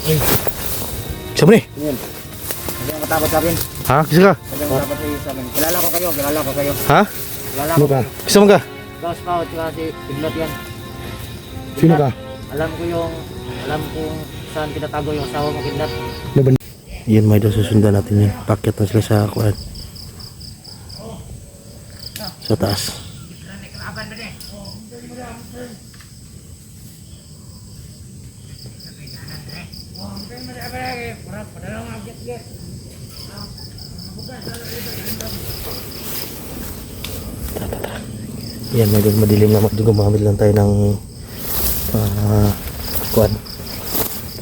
Siapa nih? Yun. Hindi ang matakot sa akin. Ha? Kisa ka? Hindi ang matakot sa akin. Kilala ko kayo. Ha? Kilala ko. Kisa mo ka? Ikaw scout kasi Kidlat yan. Sino ka? Alam ko saan pinatago yung asawa mo, Kidlat. Yan may doon susundan natin yan. Pakyat na sila sa kuan. Sa taas. Yan may doon madilim na gumamit lang tayo ng kuan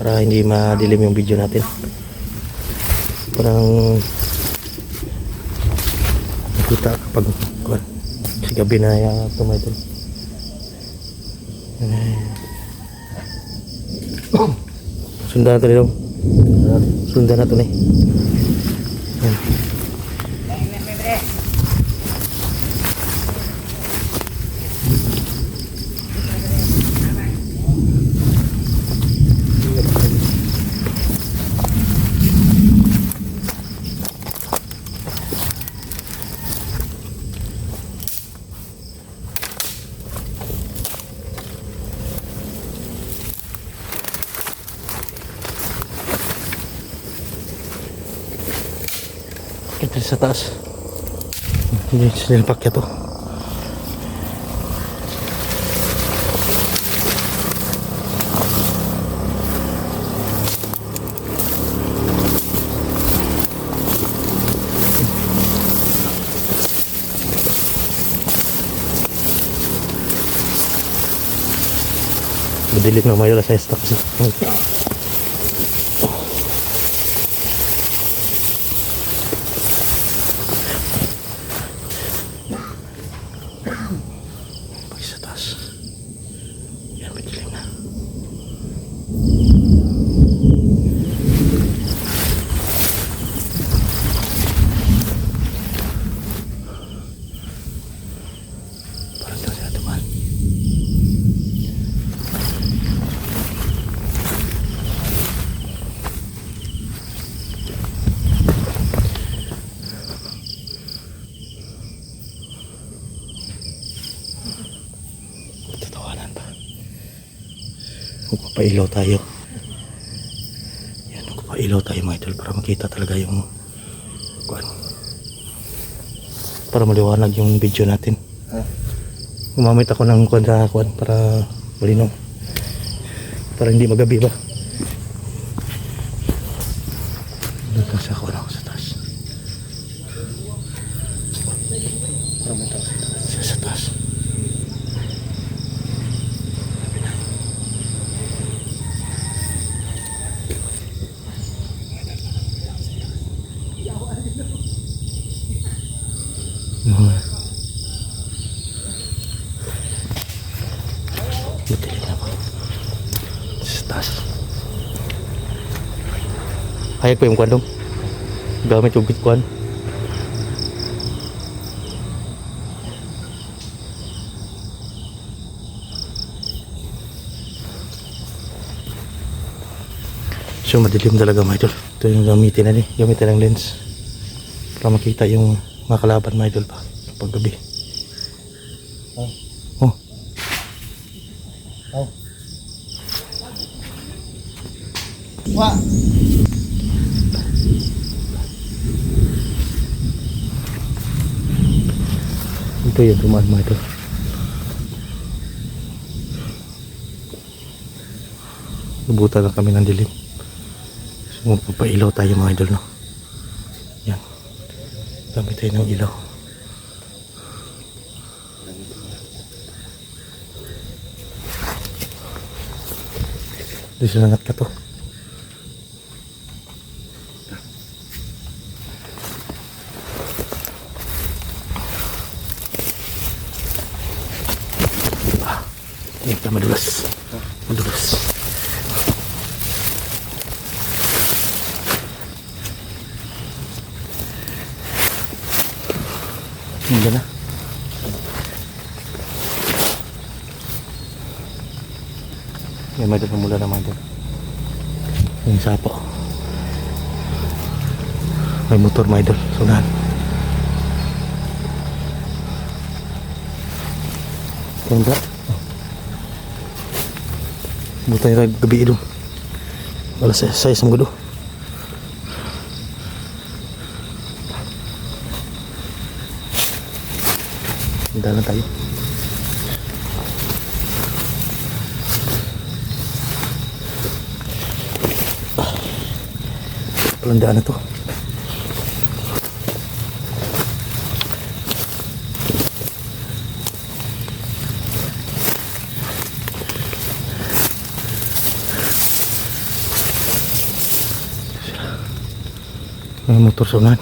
para hindi madilim yung video natin. Parang nakita kapag kuan si gabi na tumayo. Sundan natin dito. Sundan natin eh. Yan. Kita sa taas. Hindi sila pakyat to. Madilim na mayo sa stock kasi. Magpapailaw tayo. Yan, magpapailaw tayo mga idol para makita talaga yung kuan. Para maliwanag yung video natin. Gumamit ako ng kuan sa kuan para malinaw. Para hindi magabi ba. Dito sa kuan ako sa taas. Sa taas. Matilig na po sa taas. Hayag pa yung kwan dong gamit yung bitkuan. So madilim talaga mga idol. Ito yung gamitin na gamitin ng lens para makita yung mga kalaban mga idol pa kapag gabi. Wah. Ito yung dumaan mga idol. Lubutan na kami ng dilim. So magpapailaw tayo mga idol, no? Yan. Gamit tayo ng ilaw. Di sangat ka to. Ito madulas. Madulas. Hindi na. Yan, may doon mula naman doon. Yung sapo. May motor mga idol. Sunahan. Tanda. Buta yung gabi ito. Alas 6 ang gudo. Handa lang tayo. Palandaan na to. May motor sa unahan.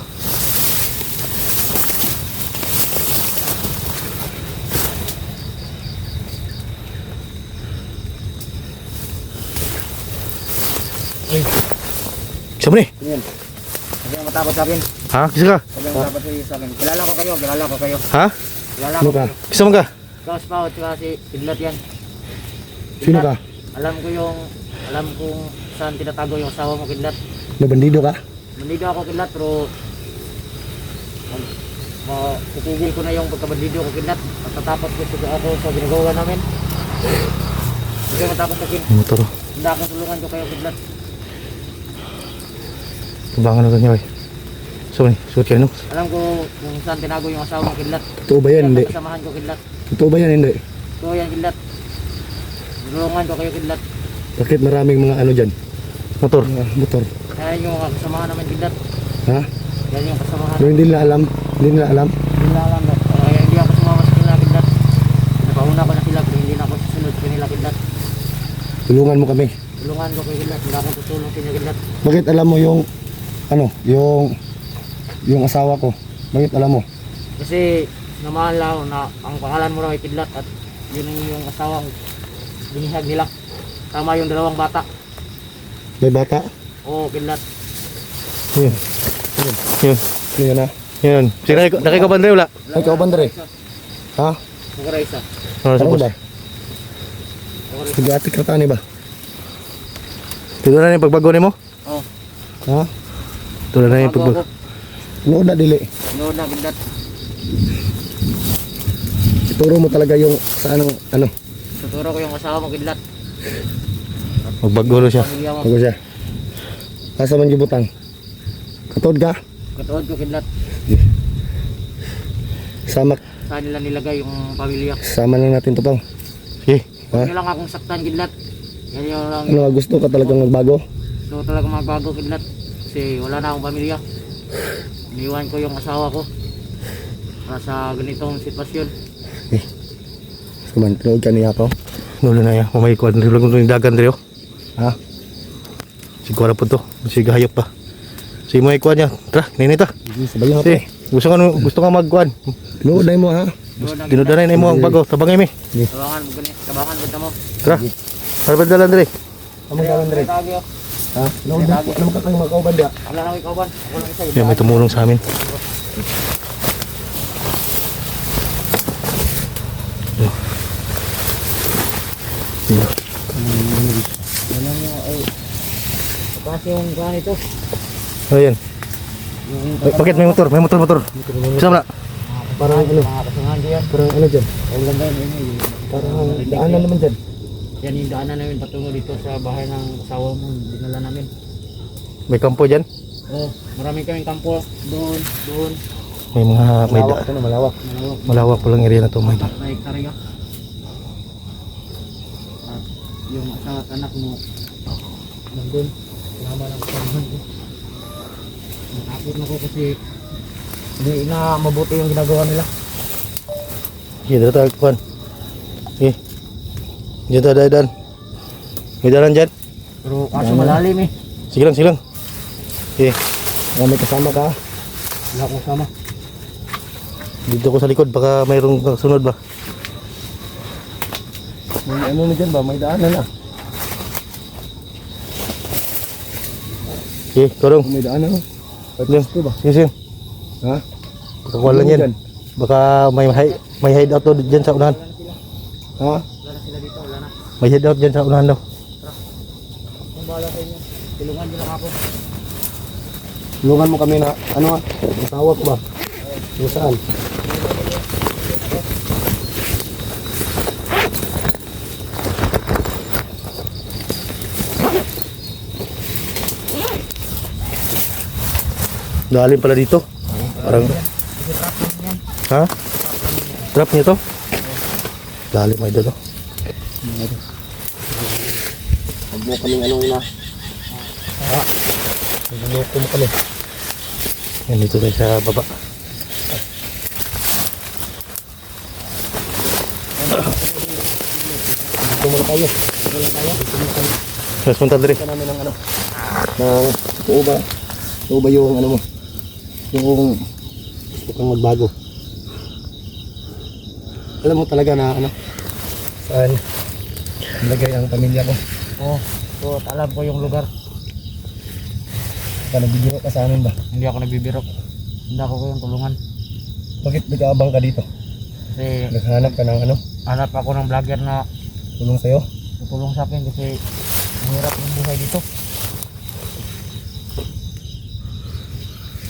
Siapa ni? Yan. Sabi ang matapos sa akin. Ha? Kisa ka? Sabi ang matapos sa akin. Kilala ko kayo. Ha? Kilala Sino ko ka? kayo. Kisa mo ka? Ikaw si Pao, tsaka si Kidlat yan. Sino Kidlat, ka? Alam kung saan tinatago yung asawa mo, Kidlat. Na bandido ka? Bandido ako, Kidlat, pero itigil ko na yung pagkabandido ko, Kidlat. Matatapos ko ako sa ginagawa namin. Hindi matapos sa akin. May motor. Hindi akong tulungan ko kayo, Kidlat. Tubangan na niya. So ni, suot ka no? Alam ko kung saan tinago yung asawa mo, Kidlat. Totoo ba yan? Hindi. Kasamahan ko, Kidlat. Totoo ba yan? Hindi. So yan, Kidlat. Tulungan ko kayo, Kidlat. Bakit maraming mga ano dyan? Motor. Mga motor. Kaya yung kasamahan namin, Kidlat. Ha? Yan yung kasamahan. Pero hindi nila alam. Hindi nila alam. Hindi na alam na. Kaya hindi ako sumama sa kanila, Kidlat. Napauna ko na sila, pero hindi na ako susunod sa kanila, Kidlat. Tulungan mo kami. Tulungan ko kayo, Kidlat. Hindi ako tutulong sa inyo, Kidlat. Bakit alam mo yung ano, yung asawa ko? Bakit alam mo? Kasi namahan lang ako na ang pangalan mo raw ay Kidlat at yun yung asawang binihag nila. Tama yung dalawang bata. May bata? Oo, Kidlat. Yun. Yun. Ano yun ha? Yun. Sige, nakika ba wala? Ay, ikaw ba dere? Ha? Sigara isa. Ano sa Ano boss? ba? Sige-atik ka tani ba? Tulo na yung pagbago ni mo? Oo. Ha? Tulo na yung Bago pagbago. ako. Nood na dili. Nood na, Kidlat. Ituro mo talaga yung sa anong ano. Tuturo ko yung asawa mo, Kidlat. Magbago lo siya. Pamilya mo. Bago siya. Asa man gibutang? Katod ka? Katuod ko, Kidlat. Sama, Saan nila nilagay yung pamilya. sama lang natin to pang. Sige. Huwag Ha? nyo lang akong saktan, Kidlat. Yan yung lang. Ano gusto ka talagang magbago? Gusto ko talaga magbago, Kidlat. Kasi wala na akong pamilya. Iniwan ko yung asawa ko. Para sa ganitong sitwasyon. Saman, tunood ka niya pa. Tulo na yan. Mamay ko. Nilagay ko yung dagan rin. Ha? Siguro po to. Sige, hayop pa. Sige mo ikuan niya. Tara, ninita. Sabay nga Sige. Gusto ka magkuan. Tinuod na mo ha? Tinudaray na mo ang bago. Tabangay mi. Tabangan mo ganit. Tabangan mo mo. Tara. Para ba dalan diri? Among dalan dire. Tagyo. Ha? Tinuod na mo ka tayong magkauban dia. Wala na ikaw ba? Ako lang isa. Yan, may tumulong sa amin. Yan. Wala mo ay. Kasi yung ganito. Ayan. Yung Bakit may motor? May motor. Kasama na. Parang ano? mga kasangahan diyan. Parang ano dyan? Ay lang ba yun? Parang daanan naman dyan. Yan yung daanan namin patungo dito sa bahay ng asawa mo. Dinala namin. May kampo dyan. Oh, marami kaming kampo. Doon. May mga may Malawak ito na, malawak. Malawak. malawak pa lang area na to. May Apat na hektarya. At yung asawa at anak mo nandun. Kasama ng kasamahan ko. Natakot na ko kasi hindi na mabuti yung ginagawa nila. Sige, dito tayo kuhan. Sige. Dito tayo dan. May dalan dyan. Pero kaso malalim eh. Sige lang, sige lang. Sige. May kasama ka. Wala akong kasama. Dito ko sa likod. Baka mayroong sunod ba? May ano na dyan ba? May daanan na. Sige, kurong. May daanan na. Sige, Ito ba? sige. Ha? Baka wala yan. Baka may hideout to dyan sa unahan. Ha? Wala na sila dito, wala na. May hideout dyan sa unahan daw. Kung bahala sa inyo. Tulungan nyo lang ako. Tulungan mo kami na, ano ah, asawa ko ba? Kung saan? Lalim pala dito. Parang, Kasi trap naman yan. ha? Trap niya to? Lalim ay dito. Huwag mo kaming ano na. Niloko mo kami. Yan dito tayo sa baba. Dito muna tayo. Let's punta diri. Ito namin ng ano. Ng, totoo ba yung ano mo? Yung gusto kang magbago. Alam mo talaga na ano? Saan nilagay ang pamilya ko? Oo. So, alam ko yung lugar. Nagbibiro ka sa amin ba? Hindi ako nagbibiro. Hindi ako ko yung tulungan. Bakit nag-aabang ka dito? Kasi Naghanap ka ng ano? hanap ako ng vlogger na Tulong sa'yo? tutulong sa akin kasi mahirap yung buhay dito.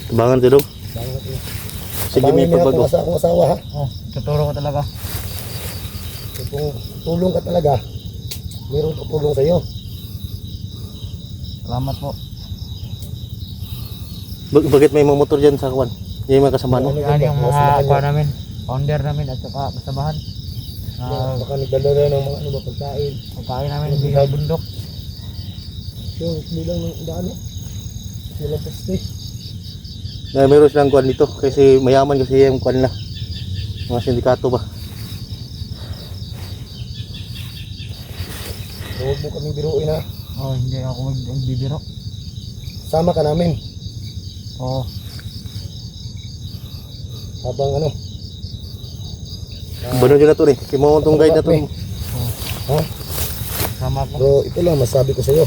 Tabangan to dong. Sige, may pagbago. Akong asawa ha? Oh, tuturo ko talaga. Kung tulong ka talaga, mayroon tutulong sa'yo. Salamat po. Bakit may mga motor dyan sa kawan? Yan yung mga kasama no? Yan yung mga kuha namin, founder namin at saka kasabahan. Baka nagdadala ng mga ano ba pagkain. Pagkain namin hindi sa bundok. Yung bilang ng daan eh. Sila poste. Na meron silang kuwan dito kasi mayaman kasi yung kuwan nila. Mga sindikato ba? Huwag mo kaming biruin ha. Oh, hindi ako magbibiro. Sama ka namin. Oh, Habang ano. Bano dyan na to eh. Kaya mo itong guide na to. Ha? sama ko. Pero ito lang masabi ko sa'yo.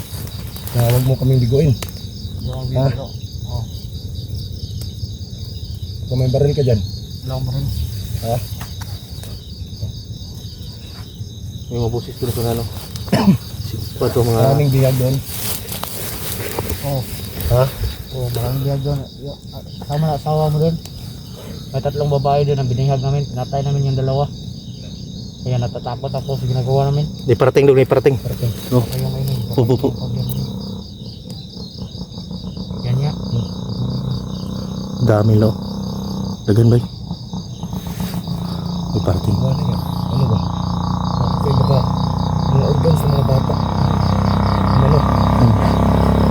Na huwag mo kaming biguin. Hindi ako magbibiro. Oh, Kung may baril ka dyan. lang mo rin. Ha? May mga busis doon sa ano. Pa ito mga... Maraming biyag doon. Oh, Ha? oh, maraming biyag doon. Sama na asawa mo doon. May 3 babae doon ang binihag namin. Pinatay namin yung 2. Kaya natatakot ako sa ginagawa namin. May parating doon, may parating. Parating. Oh. Kaya ngayon. Pupupu. Yan niya. Dami no. Dagan ba? May parating. Ano yan? Ano ba? Okay ba? Mga organ sa mga bata. Ano?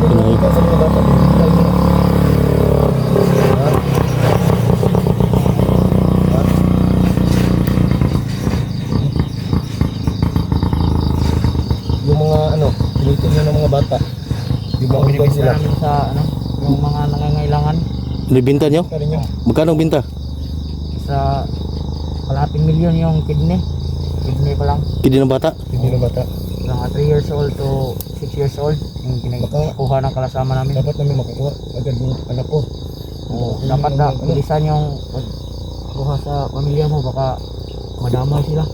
Mga organ sa mga bata. Binigay mo na. Ha? Ha? Yung mga ano, tinitingnan ng mga bata. Yung mga organ Binibigyan sila. namin sa ano, yung mga nangangailangan Ano yung binta nyo? Kaya nyo. Magkano ang binta? sa kalahating milyon yung kidney. Kidney pa lang. Kidi ng bata? Hindi na bata. Mga 3 years old to 6 years old yung kinakakuha ng kalasama namin. Dapat namin makukuha agad yung anak ko. Oo, dapat na bilisan yung pagkuha sa pamilya mo, baka madamay sila.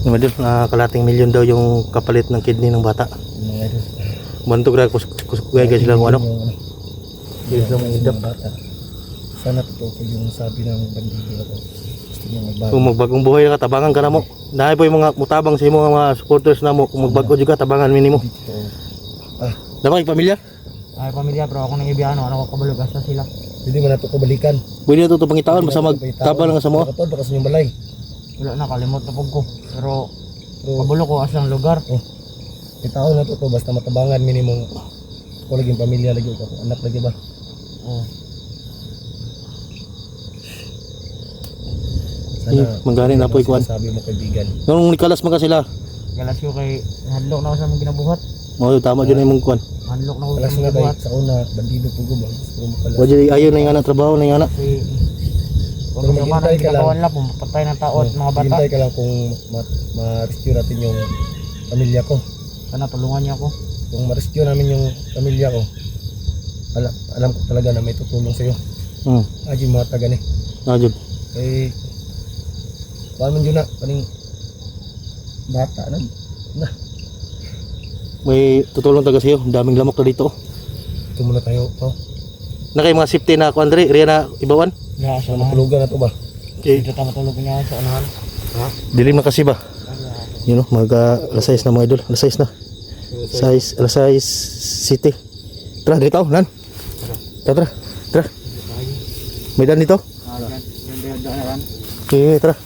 Madil, kalating milyon daw yung kapalit ng kidney ng bata. Yung mga idol. Bantog na kusugay sila kung ano. Yung mga idol bata. Sana totoo po yung sabi ng bandido ako. Gusto niya magbago. Kung magbagong buhay na ka, tabangan ka na mo. Dahil po yung mga mutabang sa mga supporters na mo. Kung magbago juga, tabangan minimo. Totoo. Ah, Dapat yung pamilya? Ay pamilya, pero ako nang ibiyano, ano ko kabalo gasta sila. hindi mo na ito balikan. Pwede na ito pangitawan, basta magtabang lang sa mo. Kapag baka sa inyong balay. Wala na, kalimot na po ko. Pero Pero kabulo ko asang lugar. itaon na to basta matabangan minimum. Ako laging pamilya lagi ko. Anak lagi ba? Oh, Sana Mangganin na po ikuan. sabi mo kaibigan. Nung nikalas mga sila, galas ko kay hadlok na ako sa mong ginabuhat. mo tama dyan na yung kuan. Hadlok na ako sa Kalas mong nga kay ginabuhat. sa una bandido po ko ba? Gusto ko makalas. Wajay ayaw na yung anak trabaho na yung anak. Kasi kung Pero yung mga maghintay ka lang. ginagawa nila, pumapatay ng tao at mga bata. Hintay ka lang kung ma-rescue natin yung pamilya ko. Sana tulungan niyo ako. Kung ma-rescue namin yung pamilya ko, alam ko talaga na may tutulong sa'yo. Aji mga taga ni. Najud. Eh, paano yun na? Paning bata na. may tutulong taga sa'yo. Ang daming lamok na dito. Ito muna tayo. Oh. Na kayo mga safety na kuandre, riya na ibawan. Nga sa unahan. Matulugan na to ba? Okay. Dito tayo matulog niya sa unahan. Ha? Dilim na kasi ba? Yun o, alas 6 na mga idol. Alas 6 na. Alas 6 city. Tara, dito. Nan. Tara. May dan dito. Ganda. Okay, tara.